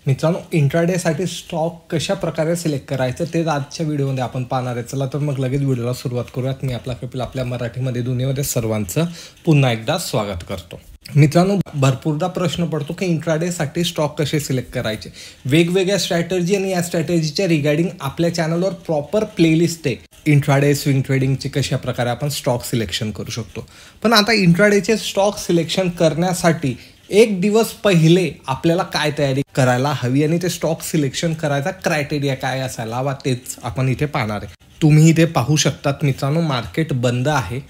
मित्रांनो, इंट्राडेसाठी स्टॉक कशा प्रकारे सिलेक्ट करायचं ते आजच्या व्हिडिओमध्ये आपण पाहणार आहे. चला तर मग लगेच व्हिडिओला सुरुवात करूयात. मी आपला कपिल आपल्या मराठीमध्ये दुनियेमध्ये सर्वांचं पुन्हा एकदा स्वागत करतो. मित्रांनो, भरपूरदा प्रश्न पडतो की इंट्राडेसाठी स्टॉक कसे सिलेक्ट करायचे. वेगवेगळ्या स्ट्रॅटेजी आणि या स्ट्रॅटेजीच्या रिगार्डिंग आपल्या चॅनलवर प्रॉपर प्लेलिस्ट आहे. इंट्राडे स्विंग ट्रेडिंगचे कशा प्रकारे आपण स्टॉक सिलेक्शन करू शकतो. पण आता इंट्राडेचे स्टॉक सिलेक्शन करण्यासाठी एक दिवस पहिले आपल्याला काय तयारी करायला हवी आणि ते स्टॉक सिलेक्शन करायचा क्रायटेरिया काय असायला हवा तेच आपण इथे पाहणार आहे. तुम्ही इथे पाहू शकतात मित्रांनो, मार्केट बंद आहे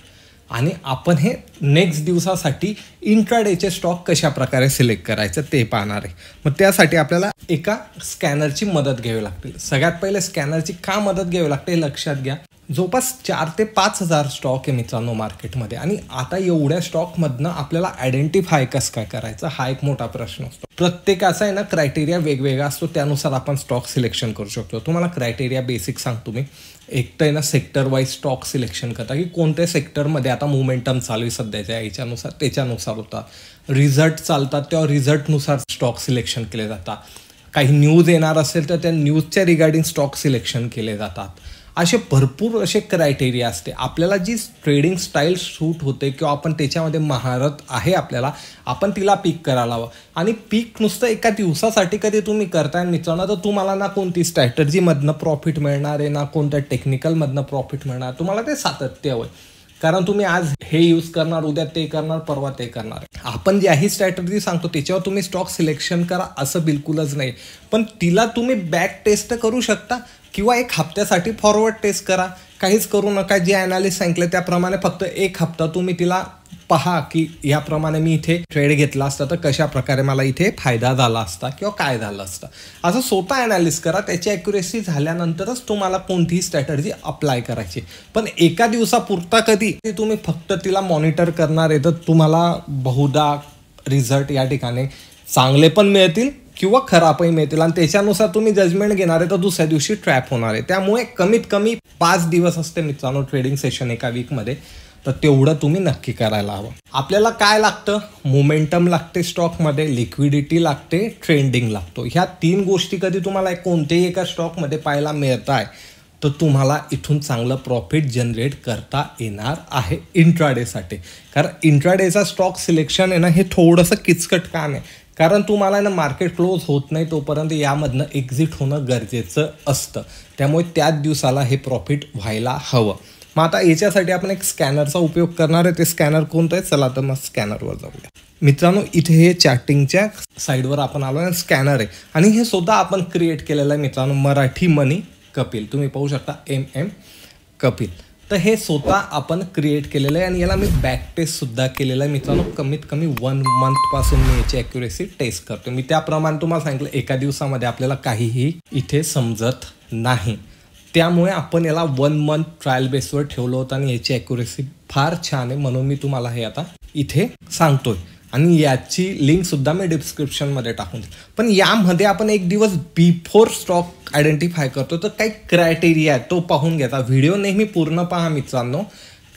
आणि आपण हे नेक्स्ट दिवसासाठी इंट्राडेचे स्टॉक कशा प्रकारे सिलेक्ट करायचं ते पाहणार आहे. मग त्यासाठी आपल्याला एका स्कॅनरची मदत घ्यावी लागते. सगळ्यात पहिले स्कॅनरची का मदत घ्यावी लागते हे लक्षात घ्या. जवळपास 4,000 ते 5,000 स्टॉक आहे मित्रांनो मार्केटमध्ये, आणि आता एवढ्या स्टॉकमधनं आपल्याला आयडेंटिफाय कसं काय करायचं हा एक मोठा प्रश्न असतो. प्रत्येकाचा आहे ना क्रायटेरिया वेगवेगळा असतो, त्यानुसार आपण स्टॉक सिलेक्शन करू शकतो. तुम्हाला क्रायटेरिया बेसिक सांगतो मी. एक तर आहे ना सेक्टर वाईज स्टॉक सिलेक्शन करता की कोणत्या सेक्टरमध्ये आता मोमेंटम चालू आहे सध्याच्या याच्यानुसार त्याच्यानुसार होता. रिझल्ट चालतात तेव्हा रिझल्टनुसार स्टॉक सिलेक्शन केले जातात. काही न्यूज येणार असेल तर त्या न्यूजच्या रिगार्डिंग स्टॉक सिलेक्शन केले जातात. असे भरपूर असे क्रायटेरिया असते. आपल्याला जी ट्रेडिंग स्टाईल सूट होते किंवा आपण त्याच्यामध्ये महारत आहे आपल्याला, आपण तिला पीक करायला हवं. आणि पीक नुसतं एका दिवसासाठी कधी तुम्ही करताय मित्रांनो, तर तुम्हाला ना कोणती स्ट्रॅटर्जीमधनं प्रॉफिट मिळणार आहे ना कोणत्या टेक्निकलमधनं प्रॉफिट मिळणार. तुम्हाला ते सातत्य हवं, कारण तुम्ही आज हे यूज करणार, उद्या ते करणार, परवा ते करणार. आपण ज्याही स्ट्रॅटर्जी सांगतो त्याच्यावर तुम्ही स्टॉक सिलेक्शन करा असं बिलकुलच नाही. पण तिला तुम्ही बॅक टेस्ट करू शकता किंवा एक हप्त्यासाठी फॉरवर्ड टेस्ट करा. काहीच करू नका. जे ॲनालिस्ट सांगितलं त्याप्रमाणे फक्त एक हप्ता तुम्ही तिला पहा की याप्रमाणे मी इथे ट्रेड घेतला असता तर कशा प्रकारे मला इथे फायदा झाला असता किंवा काय झालं असतं. असं स्वतः ॲनालिस्ट करा. त्याची ॲक्युरेसी झाल्यानंतरच तुम्हाला कोणतीही स्ट्रॅटर्जी अप्लाय करायची. पण एका दिवसापुरता कधी तुम्ही फक्त तिला मॉनिटर करणार आहे तर तुम्हाला बहुधा रिझल्ट या ठिकाणी चांगले पण मिळतील किंवा खराबही मिळतील, आणि त्याच्यानुसार तुम्ही जजमेंट घेणार आहे तर दुसऱ्या दिवशी ट्रॅप होणार आहे. त्यामुळे कमीत कमी 5 दिवस असते मित्रांनो ट्रेडिंग सेशन एका वीकमध्ये, तर तेवढं तुम्ही नक्की करायला हवं. आपल्याला काय लागतं? मोमेंटम लागते स्टॉकमध्ये, लिक्विडिटी लागते, ट्रेंडिंग लागतो. ह्या 3 गोष्टी कधी तुम्हाला कोणत्याही एका स्टॉकमध्ये पाहायला मिळत आहे तर तुम्हाला इथून चांगलं प्रॉफिट जनरेट करता येणार आहे इंट्राडेसाठी. कारण इंट्राडेचा स्टॉक सिलेक्शन आहे ना हे थोडंसं किचकट काम आहे, कारण तुम्हाला ना मार्केट क्लोज होत नाही तोपर्यंत यामधनं एक्झिट होणं गरजेचं असतं. त्यामुळे त्याच दिवसाला हे प्रॉफिट व्हायला हवं. मग आता याच्यासाठी आपण एक स्कॅनरचा उपयोग करणार आहे. ते स्कॅनर कोणतं आहे? चला तर मग स्कॅनरवर जाऊया. मित्रांनो, इथे हे चॅटिंगच्या साईडवर आपण आलो आहे. स्कॅनर आहे आणि हे सुद्धा आपण क्रिएट केलेलं आहे मित्रांनो, मराठी मनी कपिल. तुम्ही पाहू शकता MM कपिल. तर हे स्वतः आपण क्रिएट केलेलं आहे आणि याला मी बॅक टेस्ट सुद्धा केलेलं आहे मित्रांनो. कमीत कमी 1 मंथपासून मी याची ॲक्युरेसी टेस्ट करतो. मी त्याप्रमाणे तुम्हाला सांगितलं एका दिवसामध्ये आपल्याला काहीही इथे समजत नाही. त्यामुळे आपण याला 1 मंथ ट्रायल बेसवर ठेवलं होतं आणि याची ॲक्युरेसी फार छान आहे, म्हणून मी तुम्हाला हे आता इथे सांगतोय. आणि याची लिंकसुद्धा मी डिस्क्रिप्शनमध्ये टाकून देईन. पण यामध्ये आपण एक दिवस बिफोर स्टॉक आयडेंटिफाय करतो तर काही क्रायटेरिया आहे तो पाहून घ्यायचा. व्हिडिओ नेहमी पूर्ण पहा मित्रांनो,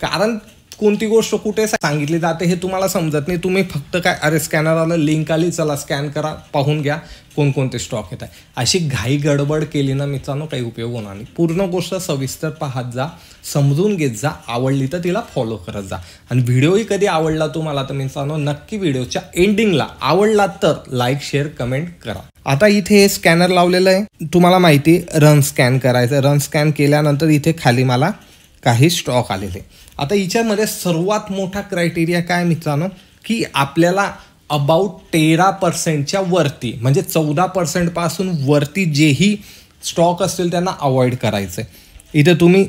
कारण कोणती गोष्ट कुठे सांगितली जाते हे तुम्हाला समजत नाही. तुम्ही फक्त काय अरे स्कॅनर आलं, लिंक आली, चला स्कॅन करा, पाहून घ्या कोणकोणते स्टॉक येत आहे. अशी घाई गडबड केली ना मित्रांनो काही उपयोग होणार नाही. पूर्ण गोष्ट सविस्तर पाहत जा, समजून घेत जा, आवडली तर तिला फॉलो करत जा. आणि व्हिडिओही कधी आवडला तुम्हाला तर मित्रांनो नक्की व्हिडिओच्या एंडिंगला आवडला तर लाईक, शेअर, कमेंट करा. आता इथे स्कॅनर लावलेलं आहे. तुम्हाला माहिती रन स्कॅन करायचं. रन स्कॅन केल्यानंतर इथे खाली मला काही स्टॉक आलेले. आता याच्यामध्ये सर्वात मोठा क्रायटेरिया काय मित्रांनो, की आपल्याला अबाउट 13% वरती म्हणजे 14% पासून वरती जेही स्टॉक असतील त्यांना अवॉइड करायचं आहे. इथे तुम्ही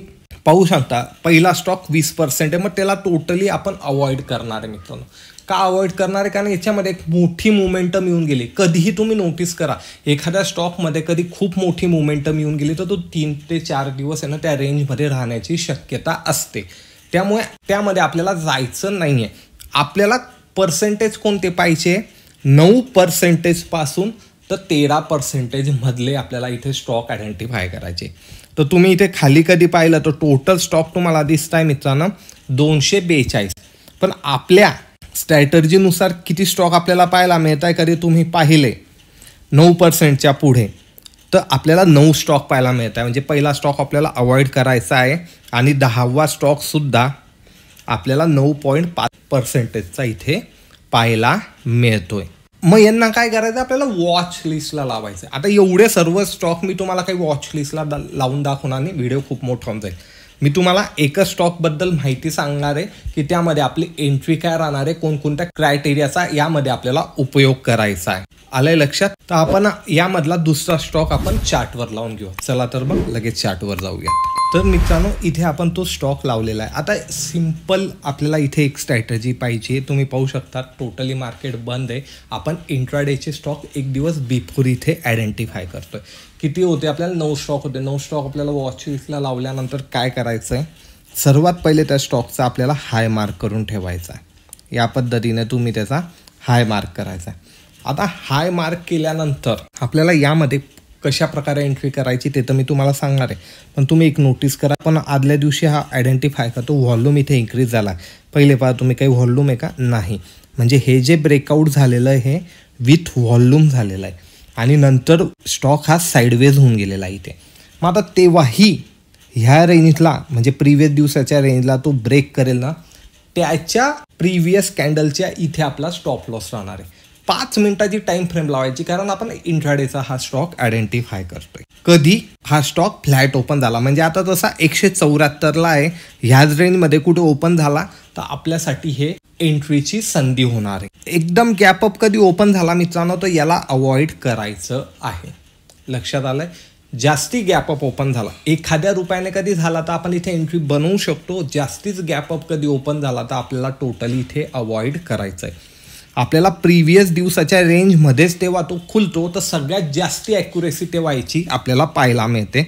पाहू शकता पहिला स्टॉक 20% आहे, मग त्याला टोटली आपण अवॉइड करणार आहे मित्रांनो. का अवॉइड करणार आहे? कारण याच्यामध्ये एक मोठी मोमेंटम येऊन गेली. कधीही तुम्ही नोटीस करा एखाद्या स्टॉकमध्ये कधी खूप मोठी मोमेंटम येऊन गेली तर तो 3 ते 4 दिवस आहे ना त्या रेंजमध्ये राहण्याची शक्यता असते. त्यामुळे त्यामध्ये आपल्याला जायचं नाही आहे. आपल्याला पर्सेंटेज कोणते पाहिजे? 9% पासून तर 13% मधले आपल्याला इथे स्टॉक आयडेंटिफाय करायचे. तर तुम्ही इथे खाली कधी पाहिलं तर टोटल स्टॉक तुम्हाला दिसत आहे मित्रांनो 242. पण आपल्या स्ट्रॅटर्जीनुसार किती स्टॉक आपल्याला पाहायला मिळत आहे कधी तुम्ही पाहिले 9%च्या पुढे, तर आपल्याला 9 स्टॉक पाहायला मिळत आहे. म्हणजे पहिला स्टॉक आपल्याला अवॉइड करायचा आहे आणि 10वा स्टॉकसुद्धा आपल्याला 9.5%चा इथे पाहायला मिळतोय. मग यांना काय करायचं, आपल्याला वॉच लिस्टला लावायचं. आता एवढे सर्व स्टॉक मी तुम्हाला काही वॉच लिस्टला लावून दाखवणार नाही, व्हिडिओ खूप मोठा होऊन जाईल. मी तुम्हाला एकच स्टॉकबद्दल माहिती सांगणार आहे की त्यामध्ये आपली एंट्री काय राहणार आहे, कोणकोणत्या क्रायटेरियाचा यामध्ये आपल्याला उपयोग करायचा आहे. आलंय लक्षात? तर आपण यामधला दुसरा स्टॉक आपण चार्टवर लावून घेऊ. चला तर मग लगेच चार्टवर जाऊया. तर मित्रांनो, इथे आपण तो स्टॉक लावलेला आहे. आता सिंपल आपल्याला इथे एक स्ट्रॅटेजी पाहिजे. तुम्ही पाहू शकता टोटली मार्केट बंद आहे. आपण इंट्राडेचे स्टॉक एक दिवस बिफोर इथे आयडेंटिफाय करतोय. किती होते आपल्याला? 9 स्टॉक होते. 9 स्टॉक आपल्याला वॉच लिस्टला लावल्यानंतर काय करायचं आहे, सर्वात पहिले त्या स्टॉकचा आपल्याला हाय मार्क करून ठेवायचा आहे. या पद्धतीने तुम्ही त्याचा हाय मार्क करायचा आहे. आता हाय मार्क केल्यानंतर आपल्याला यामध्ये कशा प्रकारे एंट्री करायची ते तर मी तुम्हाला सांगणार आहे. पण तुम्ही एक नोटीस करा, पण आदल्या दिवशी हा आयडेंटिफाय करतो व्हॉल्यूम इथे इन्क्रीज झाला. पहिले पहा तुम्ही, काही व्हॉल्यूम आहे का? नाही. म्हणजे हे जे ब्रेकआउट झालेलं आहे हे विथ व्हॉल्यूम झालेलं आहे आणि नंतर स्टॉक हा साईडवेज होऊन गेलेला आहे इथे. मग आता तेव्हाही ह्या रेंजला म्हणजे प्रिव्हियस दिवसाच्या रेंजला तो ब्रेक करेल ना, त्याच्या प्रिव्हियस कॅन्डलच्या इथे आपला स्टॉप लॉस राहणार आहे. 5 मिनिटाची टाइम फ्रेम लावायची, कारण आपण इंट्राडेचा हा स्टॉक आयडेंटिफाय करतोय. कधी हा स्टॉक फ्लॅट ओपन झाला, म्हणजे आता जसा 174ला आहे, ह्याच रेंजमध्ये कुठे ओपन झाला तर आपल्यासाठी हे एंट्रीची संधी होणार आहे. एकदम गॅपअप कधी ओपन झाला मित्रांनो, तर याला अवॉइड करायचं आहे. लक्षात आलंय? जास्ती गॅपअप ओपन झाला, एखाद्या रुपयाने कधी झाला तर आपण इथे एंट्री बनवू शकतो. जास्तीच गॅपअप कधी ओपन झाला तर आपल्याला टोटली इथे अवॉइड करायचं आहे. आपल्याला प्रिव्हियस दिवसाच्या रेंजमध्येच तेव्हा तो खुलतो, तर सगळ्यात जास्ती ॲक्युरेसी तेव्हा याची आपल्याला पाहायला मिळते.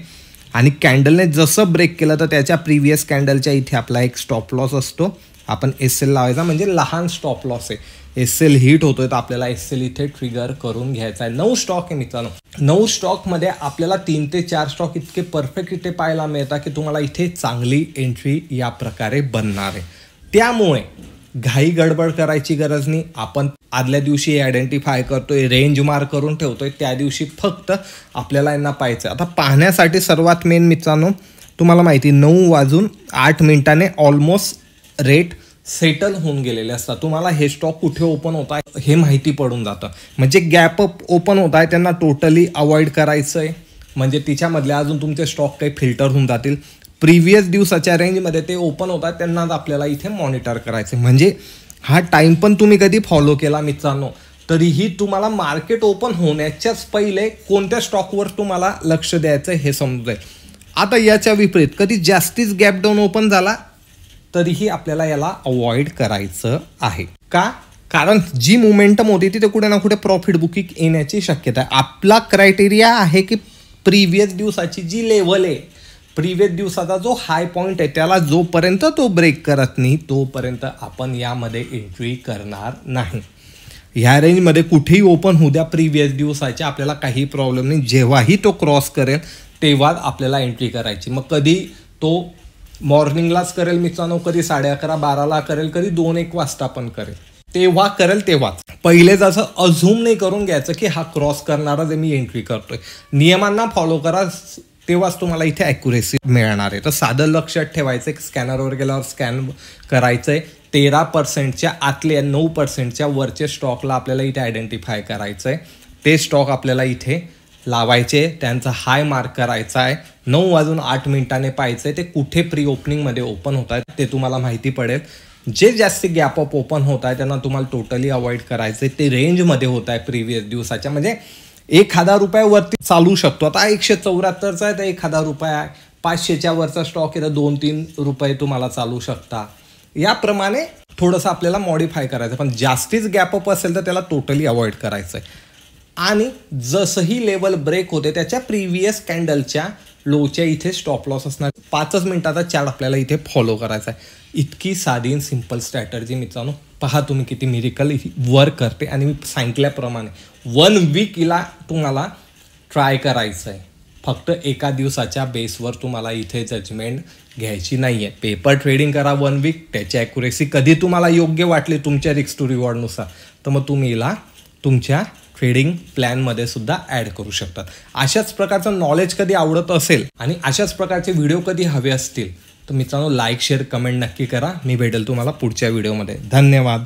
आणि कॅन्डलने जसं ब्रेक केलं तर त्याच्या प्रिव्हियस कॅन्डलच्या इथे आपला एक स्टॉप लॉस असतो. आपण SL लावायचा, म्हणजे लहान स्टॉप लॉस आहे. SL हिट होतोय तर आपल्याला SL इथे ट्रिगर करून घ्यायचा आहे. 9 स्टॉक आहे मित्रांनो. 9 स्टॉकमध्ये आपल्याला 3 ते 4 स्टॉक इतके परफेक्ट इथे पाहायला मिळतात की तुम्हाला इथे चांगली एंट्री या प्रकारे बनणार आहे. त्यामुळे घाई गडबड करायची गरज नाही. आपण आदल्या दिवशी आयडेंटिफाय करतोय, रेंज मार्क करून ठेवतोय, त्या दिवशी फक्त आपल्याला यांना पाहायचं. आता पाहण्यासाठी सर्वात मेन मित्रांनो, तुम्हाला माहिती 9:08 ऑलमोस्ट रेट सेटल होऊन गेलेले असतात. तुम्हाला हे स्टॉक कुठे ओपन होत आहे हे माहिती पडून जातं. म्हणजे गॅपअप ओपन होत आहे त्यांना टोटली अवॉइड करायचं आहे. म्हणजे तिच्यामधले अजून तुमचे स्टॉक काही फिल्टर होऊन जातील. प्रिव्हियस दिवसाच्या रेंजमध्ये ते ओपन होतात त्यांना आपल्याला इथे मॉनिटर करायचे. म्हणजे हा टाइम पण तुम्ही कधी फॉलो केला मित्रांनो, तरीही तुम्हाला मार्केट ओपन होण्याच्याच पहिले कोणत्या स्टॉकवर तुम्हाला लक्ष द्यायचं हे समजू जाईल. आता याच्या विपरीत कधी जास्तीच गॅप डाऊन ओपन झाला तरीही आपल्याला याला अवॉइड करायचं आहे. का? कारण जी मोमेंटम होती तिथे कुठे ना कुठे प्रॉफिट बुकिंग येण्याची शक्यता आहे. आपला क्रायटेरिया आहे की प्रिव्हियस दिवसाची जी लेवल आहे, प्रिव्हियस दिवसाचा जो हाय पॉईंट आहे, त्याला जोपर्यंत तो ब्रेक करत नाही तोपर्यंत आपण यामध्ये एंट्री करणार नाही. ह्या रेंजमध्ये कुठेही ओपन होऊ द्या प्रिव्हियस दिवसाच्या, आपल्याला काही प्रॉब्लेम नाही. जेव्हाही तो क्रॉस करेल तेव्हा आपल्याला एंट्री करायची. मग कधी तो मॉर्निंगलाच करेल मित्रांनो, कधी 11:30-12ला करेल, कधी 2-1 वाजता पण करेल. तेव्हा करेल तेव्हाच. पहिले जसं अझूम नाही करून घ्यायचं की हा क्रॉस करणारा जे मी एंट्री करतोय. नियमांना फॉलो करा, तेव्हाच तुम्हाला इथे ॲक्युरेसी मिळणार आहे. तर साधं लक्षात ठेवायचं आहे, स्कॅनरवर गेल्यावर स्कॅन करायचं आहे. 13%च्या आतले 9%च्या वरचे स्टॉकला आपल्याला इथे आयडेंटिफाय करायचं आहे. ते स्टॉक आपल्याला इथे लावायचे, त्यांचा हाय मार्क करायचा आहे. 9:08 पाहायचं आहे ते कुठे प्री ओपनिंगमध्ये ओपन होत आहेत ते तुम्हाला माहिती पडेल. जे जास्ती गॅप अप ओपन होत आहे त्यांना तुम्हाला टोटली अवॉइड करायचं आहे. ते रेंजमध्ये होत आहे प्रिव्हियस दिवसाच्या, म्हणजे 1,000 रुपयावरती चालू शकतो. आता 174चा आहे तर 1,000 रुपये आहे. 500च्या वरचा स्टॉक आहे तर 2-3 रुपये तुम्हाला चालू शकता. याप्रमाणे थोडंसं आपल्याला मॉडिफाय करायचं. पण जास्तीच गॅपअप असेल तर त्याला टोटली अवॉइड करायचं आहे. आणि जसंही लेवल ब्रेक होते त्याच्या प्रिव्हियस कॅन्डलच्या लोच्या इथे स्टॉप लॉस असणार. 5 मिनिटाचा चार्ट आपल्याला इथे फॉलो करायचा आहे. इतकी साधी सिंपल स्ट्रॅटर्जी मित्रांनो, पहा तुम्ही किती मिरेकल वर्क करते. आणि मी सांगितल्याप्रमाणे 1 वीकला तुम्हाला ट्राय करायचं आहे. फक्त एका दिवसाच्या बेसवर तुम्हाला इथे जजमेंट घ्यायची नाही आहे. पेपर ट्रेडिंग करा 1 वीक, त्याची ॲक्युरेसी कधी तुम्हाला योग्य वाटली तुमच्या रिस्क टू रिवॉर्डनुसार तर मग तुम्ही हिला तुमच्या ट्रेडिंग प्लॅनमध्ये सुद्धा ॲड करू शकतात. अशाच प्रकारचं नॉलेज कधी आवडत असेल आणि अशाच प्रकारचे व्हिडिओ कधी हवे असतील तर मित्रांनो लाईक शेअर कमेंट नक्की करा. मी भेटेल तुम्हाला पुढच्या व्हिडिओमध्ये. धन्यवाद.